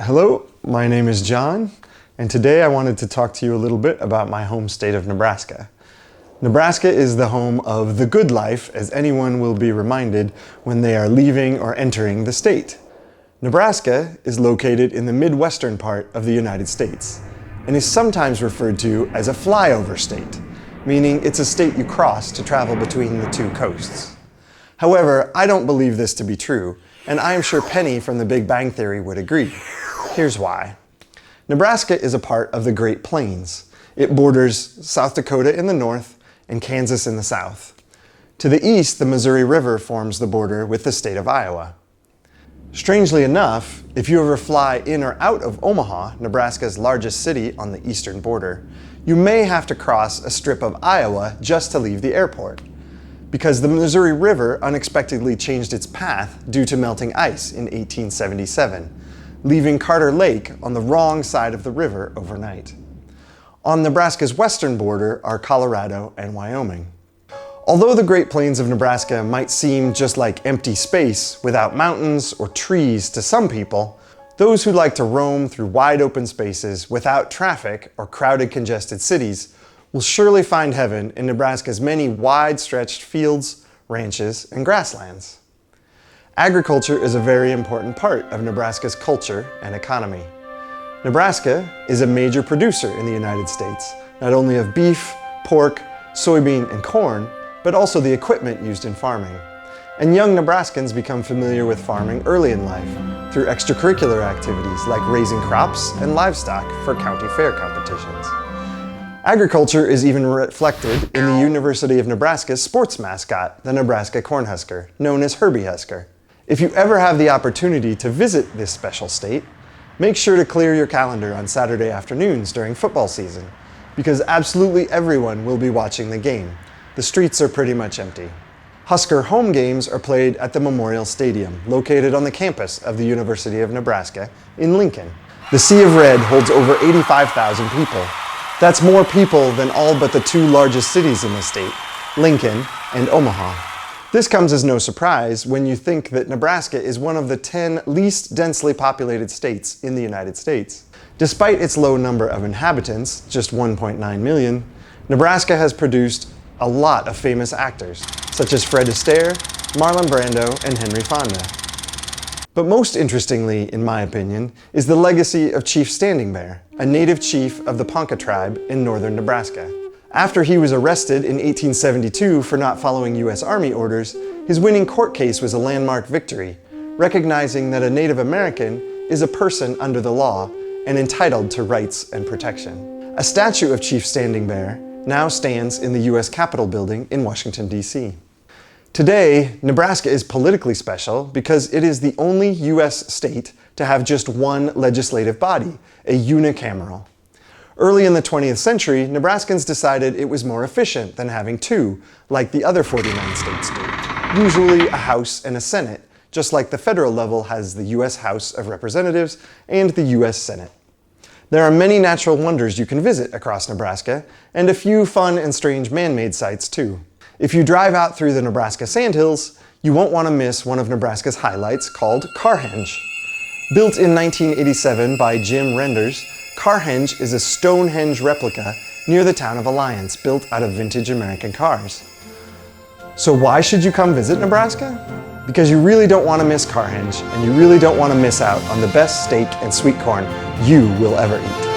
Hello, my name is John, and today I wanted to talk to you a little bit about my home state of Nebraska. Nebraska is the home of the good life, as anyone will be reminded when they are leaving or entering the state. Nebraska is located in the Midwestern part of the United States and is sometimes referred to as a flyover state, meaning it's a state you cross to travel between the two coasts. However, I don't believe this to be true, and I am sure Penny from The Big Bang Theory would agree. Here's why. Nebraska is a part of the Great Plains. It borders South Dakota in the north and Kansas in the south. To the east, the Missouri River forms the border with the state of Iowa. Strangely enough, if you ever fly in or out of Omaha, Nebraska's largest city on the eastern border, you may have to cross a strip of Iowa just to leave the airport, because the Missouri River unexpectedly changed its path due to melting ice in 1877, leaving Carter Lake on the wrong side of the river overnight. On Nebraska's western border are Colorado and Wyoming. Although the Great Plains of Nebraska might seem just like empty space without mountains or trees to some people, those who like to roam through wide open spaces without traffic or crowded congested cities will surely find heaven in Nebraska's many wide-stretched fields, ranches, and grasslands. Agriculture is a very important part of Nebraska's culture and economy. Nebraska is a major producer in the United States, not only of beef, pork, soybean, and corn, but also the equipment used in farming. And young Nebraskans become familiar with farming early in life through extracurricular activities like raising crops and livestock for county fair competitions. Agriculture is even reflected in the University of Nebraska's sports mascot, the Nebraska Cornhusker, known as Herbie Husker. If you ever have the opportunity to visit this special state, make sure to clear your calendar on Saturday afternoons during football season, because absolutely everyone will be watching the game. The streets are pretty much empty. Husker home games are played at the Memorial Stadium, located on the campus of the University of Nebraska in Lincoln. The Sea of Red holds over 85,000 people. That's more people than all but the two largest cities in the state, Lincoln and Omaha. This comes as no surprise when you think that Nebraska is one of the 10 least densely populated states in the United States. Despite its low number of inhabitants, just 1.9 million, Nebraska has produced a lot of famous actors, such as Fred Astaire, Marlon Brando, and Henry Fonda. But most interestingly, in my opinion, is the legacy of Chief Standing Bear, a native chief of the Ponca tribe in northern Nebraska. After he was arrested in 1872 for not following U.S. Army orders, his winning court case was a landmark victory, recognizing that a Native American is a person under the law and entitled to rights and protection. A statue of Chief Standing Bear now stands in the U.S. Capitol building in Washington, D.C. Today, Nebraska is politically special because it is the only U.S. state to have just one legislative body, a unicameral. Early in the 20th century, Nebraskans decided it was more efficient than having two, like the other 49 states do, usually a House and a Senate, just like the federal level has the U.S. House of Representatives and the U.S. Senate. There are many natural wonders you can visit across Nebraska, and a few fun and strange man-made sites too. If you drive out through the Nebraska Sandhills, you won't want to miss one of Nebraska's highlights called Carhenge. Built in 1987 by Jim Renders, Carhenge is a Stonehenge replica near the town of Alliance, built out of vintage American cars. So why should you come visit Nebraska? Because you really don't want to miss Carhenge, and you really don't want to miss out on the best steak and sweet corn you will ever eat.